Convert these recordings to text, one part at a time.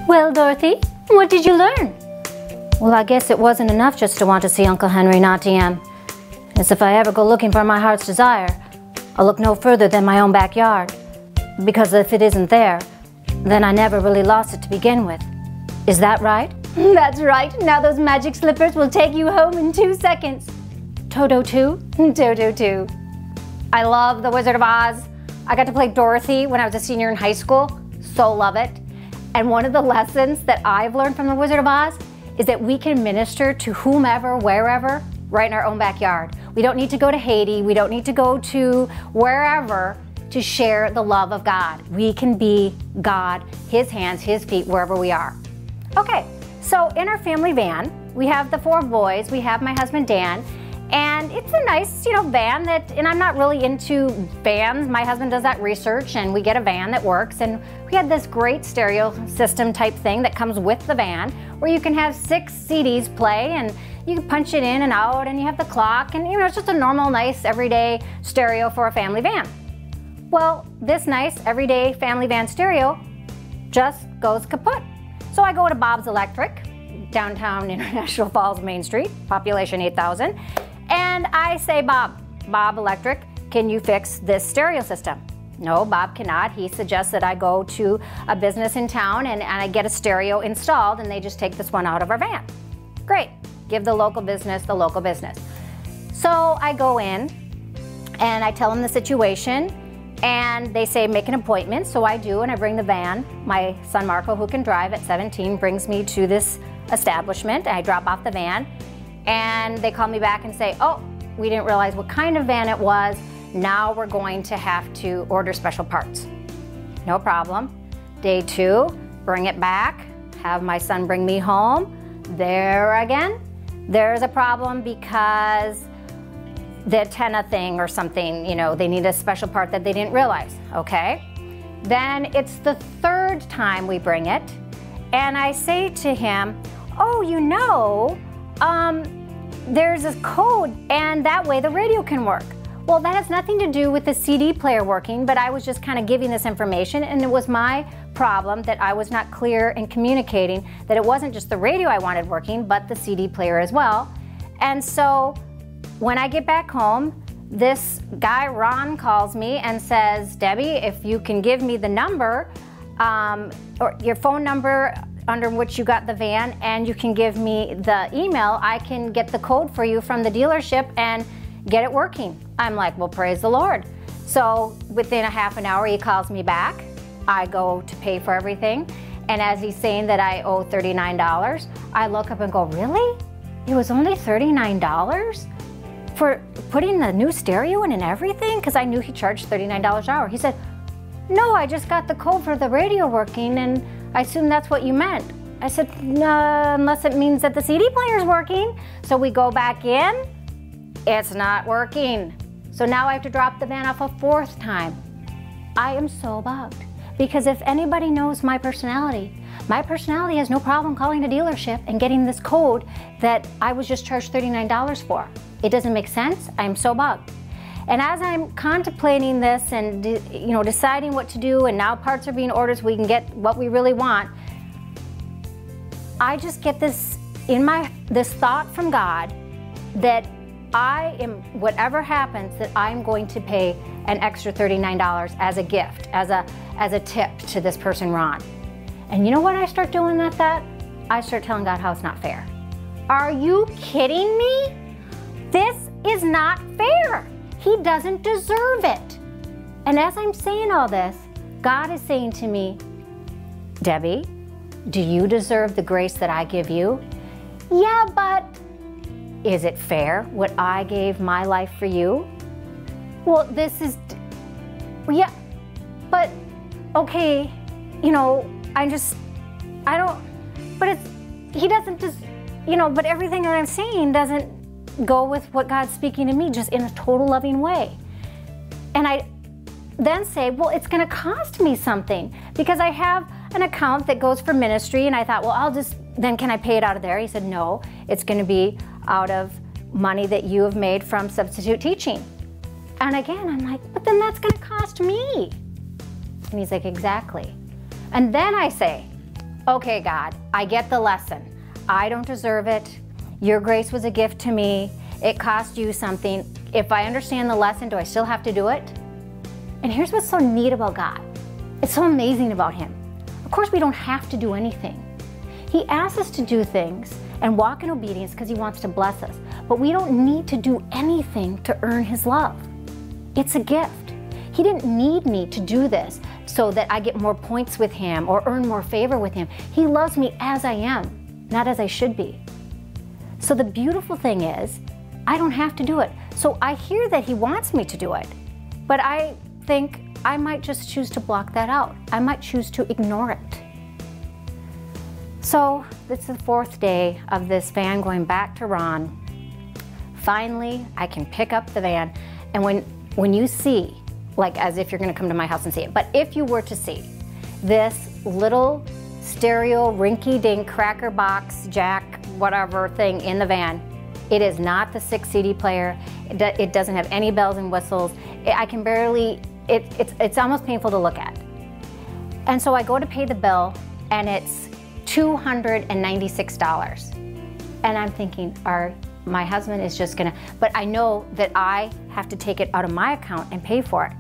Well, Dorothy, what did you learn? Well, I guess it wasn't enough just to want to see Uncle Henry, not TM. As if I ever go looking for my heart's desire, I'll look no further than my own backyard. Because if it isn't there, then I never really lost it to begin with. Is that right? That's right. Now those magic slippers will take you home in 2 seconds. Toto 2? Toto 2. I love The Wizard of Oz. I got to play Dorothy when I was a senior in high school. So love it. And one of the lessons that I've learned from The Wizard of Oz is that we can minister to whomever, wherever, right in our own backyard. We don't need to go to Haiti. We don't need to go to wherever to share the love of God. We can be God, His hands, His feet, wherever we are. Okay, so in our family van, we have the 4 boys. We have my husband, Dan, and it's a nice, van that, and I'm not really into vans. My husband does that research, and we get a van that works, and we had this great stereo system type thing that comes with the van where you can have 6 CDs play, and you can punch it in and out, and you have the clock, and it's just a normal, nice, everyday stereo for a family van. Well, this nice, everyday family van stereo just goes kaput. So I go to Bob's Electric, downtown International Falls, Main Street, population 8,000, and I say, Bob Electric, can you fix this stereo system? No, Bob cannot. He suggests that I go to a business in town and I get a stereo installed, and they just take this one out of our van. Great. Give the local business the local business. So I go in and I tell them the situation, and they say make an appointment. So I do, and I bring the van. My son Marco, who can drive at 17, brings me to this establishment. I drop off the van, and they call me back and say, oh, we didn't realize what kind of van it was. Now we're going to have to order special parts. No problem. Day 2, bring it back, have my son bring me home. There again, there's a problem because the antenna thing or something, they need a special part that they didn't realize, okay? Then it's the 3rd time we bring it, and I say to him, oh, there's a code, and that way the radio can work. Well, that has nothing to do with the CD player working, but I was just kind of giving this information, and it was my problem that I was not clear in communicating that it wasn't just the radio I wanted working, but the CD player as well. And so when I get back home, this guy, Ron, calls me and says, Debbie, if you can give me the number, or your phone number under which you got the van, and you can give me the email, I can get the code for you from the dealership and get it working. I'm like, well, praise the Lord. So within a half an hour, he calls me back. I go to pay for everything. And as he's saying that I owe $39, I look up and go, really? It was only $39 for putting the new stereo in and everything? Because I knew he charged $39 an hour. He said, no, I just got the code for the radio working, and I assume that's what you meant. I said, no, unless it means that the CD player's working. So we go back in. It's not working. So now I have to drop the van off a 4th time. I am so bugged, because if anybody knows my personality has no problem calling a dealership and getting this code that I was just charged $39 for. It doesn't make sense. I'm so bugged. And as I'm contemplating this and deciding what to do, and now parts are being ordered so we can get what we really want, I just get this thought from God that I am, whatever happens, that I'm going to pay an extra $39 as a gift, as a tip to this person, Ron. And you know what I start doing at that? I start telling God how it's not fair. Are you kidding me? This is not fair. He doesn't deserve it. And as I'm saying all this, God is saying to me, Debbie, do you deserve the grace that I give you? Yeah, but is it fair what I gave my life for you? Well, this is, yeah, but okay, he doesn't just, but everything that I'm saying doesn't go with what God's speaking to me, just in a total loving way. And I then say, well, it's gonna cost me something, because I have an account that goes for ministry, and I thought, well, then can I pay it out of there? He said, no, it's gonna be out of money that you have made from substitute teaching. And again, I'm like, but then that's gonna cost me. And he's like, exactly. And then I say, okay, God, I get the lesson. I don't deserve it. Your grace was a gift to me. It cost you something. If I understand the lesson, do I still have to do it? And here's what's so neat about God. It's so amazing about Him. Of course, we don't have to do anything. He asks us to do things and walk in obedience because He wants to bless us. But we don't need to do anything to earn His love. It's a gift. He didn't need me to do this so that I get more points with Him or earn more favor with Him. He loves me as I am, not as I should be. So the beautiful thing is, I don't have to do it. So I hear that He wants me to do it, but I think I might just choose to block that out. I might choose to ignore it. So this is the 4th day of this van going back to Ron. Finally, I can pick up the van, and when you see, like as if you're gonna come to my house and see it, but if you were to see this little stereo rinky-dink cracker box jack whatever thing in the van, it is not the 6 CD player. It doesn't have any bells and whistles. I can barely, it's almost painful to look at. And so I go to pay the bill and it's $296. And I'm thinking, my husband is just gonna, but I know that I have to take it out of my account and pay for it.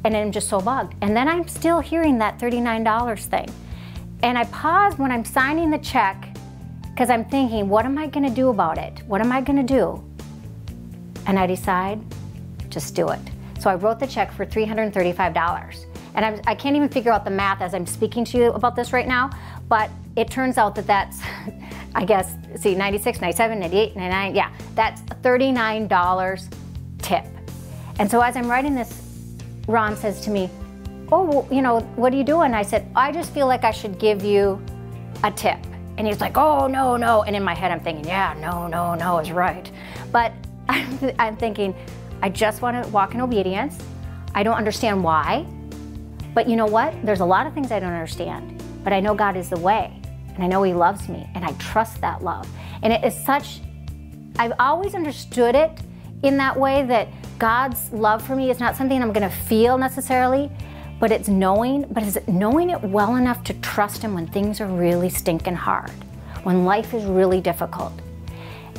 And I'm just so bugged. And then I'm still hearing that $39 thing. And I pause when I'm signing the check because I'm thinking, what am I gonna do about it? What am I gonna do? And I decide, just do it. So I wrote the check for $335. And I can't even figure out the math as I'm speaking to you about this right now, but it turns out that that's, I guess, see, 96, 97, 98, 99, yeah, that's $39 tip. And so as I'm writing this, Ron says to me, oh, well, you know, what are you doing? I said, I just feel like I should give you a tip. And he's like, oh, no, no. And in my head, I'm thinking, yeah, no is right. But I'm thinking, I just want to walk in obedience. I don't understand why. But you know what? There's a lot of things I don't understand. But I know God is the way. And I know He loves me. And I trust that love. And it is such, I've always understood it in that way that God's love for me is not something I'm going to feel necessarily. But it's knowing, but is it knowing it well enough to trust Him when things are really stinking hard, when life is really difficult.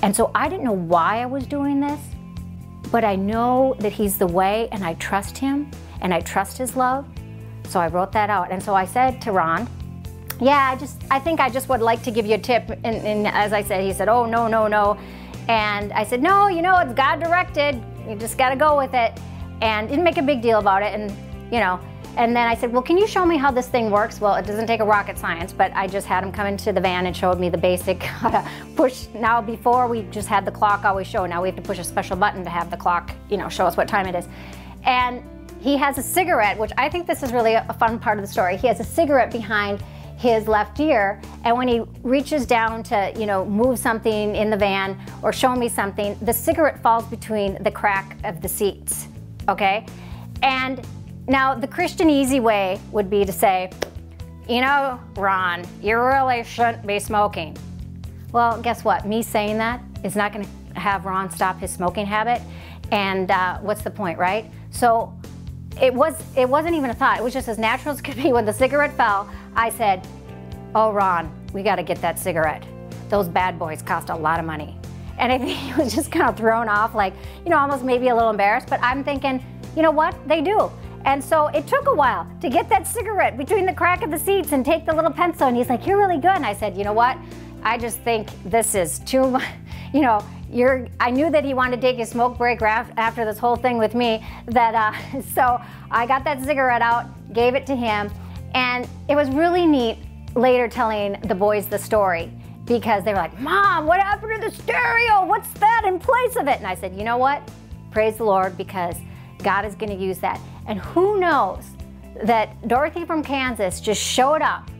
And so I didn't know why I was doing this, but I know that He's the way and I trust Him and I trust His love. So I wrote that out. And so I said to Ron, yeah, I think I just would like to give you a tip. And as I said, he said, oh, no. And I said, no, you know, it's God directed. You just got to go with it. And didn't make a big deal about it. And, you know, and then I said, well, can you show me how this thing works? Well, it doesn't take a rocket science, but I just had him come into the van and showed me the basic how to push. Now, before we just had the clock always show. Now we have to push a special button to have the clock, you know, show us what time it is. And he has a cigarette, which I think this is really a fun part of the story. He has a cigarette behind his left ear, and when he reaches down to, you know, move something in the van or show me something, the cigarette falls between the crack of the seats, okay? And now the Christian easy way would be to say, you know, Ron, you really shouldn't be smoking. Well, guess what? Me saying that is not gonna have Ron stop his smoking habit, and what's the point, right? So it wasn't even a thought. It was just as natural as could be. When the cigarette fell, I said, oh, Ron, we got to get that cigarette. Those bad boys cost a lot of money. And I think he was just kind of thrown off, like, you know, almost maybe a little embarrassed. But I'm thinking, you know what? They do. And so it took a while to get that cigarette between the crack of the seats and take the little pencil. And he's like, you're really good. And I said, you know what? I just think this is too much, you know, I knew that he wanted to take his smoke break after this whole thing with me, so I got that cigarette out, gave it to him, and it was really neat later telling the boys the story, because they were like, Mom, what happened to the stereo? What's that in place of it? And I said, you know what? Praise the Lord, because God is going to use that. And who knows that Dorothy from Kansas just showed up,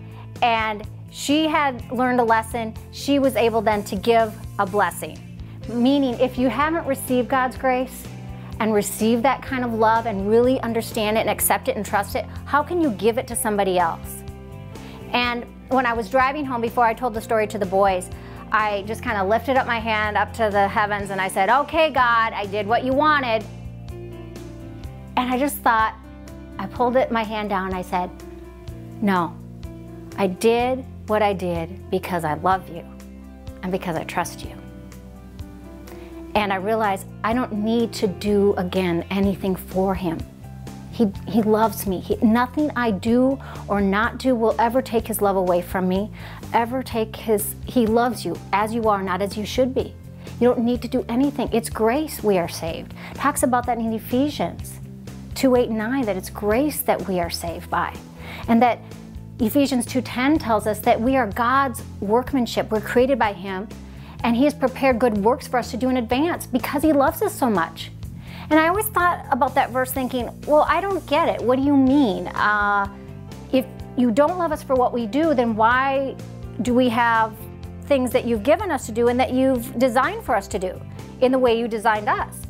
and she had learned a lesson. She was able then to give a blessing. Meaning, if you haven't received God's grace and received that kind of love and really understand it and accept it and trust it, how can you give it to somebody else? And when I was driving home, before I told the story to the boys, I just kind of lifted up my hand up to the heavens and I said, okay, God, I did what you wanted. And I just thought, I pulled my hand down and I said, no, I did what I did because I love you and because I trust you. And I realized I don't need to do again anything for him. He loves me. Nothing I do or not do will ever take his love away from me, he loves you as you are, not as you should be. You don't need to do anything. It's grace we are saved. It talks about that in Ephesians 2:8-9, that it's grace that we are saved by. And that Ephesians 2:10 tells us that we are God's workmanship. We're created by him, and he has prepared good works for us to do in advance because he loves us so much. And I always thought about that verse thinking, well, I don't get it. What do you mean? If you don't love us for what we do, then why do we have things that you've given us to do and that you've designed for us to do in the way you designed us?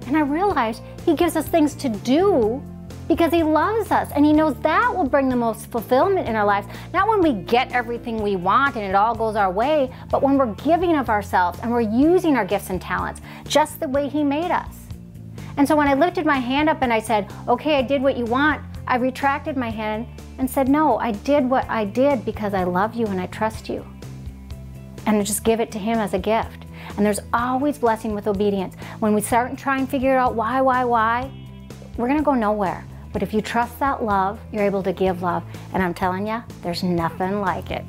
And I realized he gives us things to do because he loves us, and he knows that will bring the most fulfillment in our lives. Not when we get everything we want and it all goes our way, but when we're giving of ourselves and we're using our gifts and talents just the way he made us. And so when I lifted my hand up and I said, okay, I did what you want, I retracted my hand and said, no, I did what I did because I love you and I trust you. And I just give it to him as a gift. And there's always blessing with obedience. When we start and try and figure out why, we're gonna go nowhere. But if you trust that love, you're able to give love. And I'm telling you, there's nothing like it.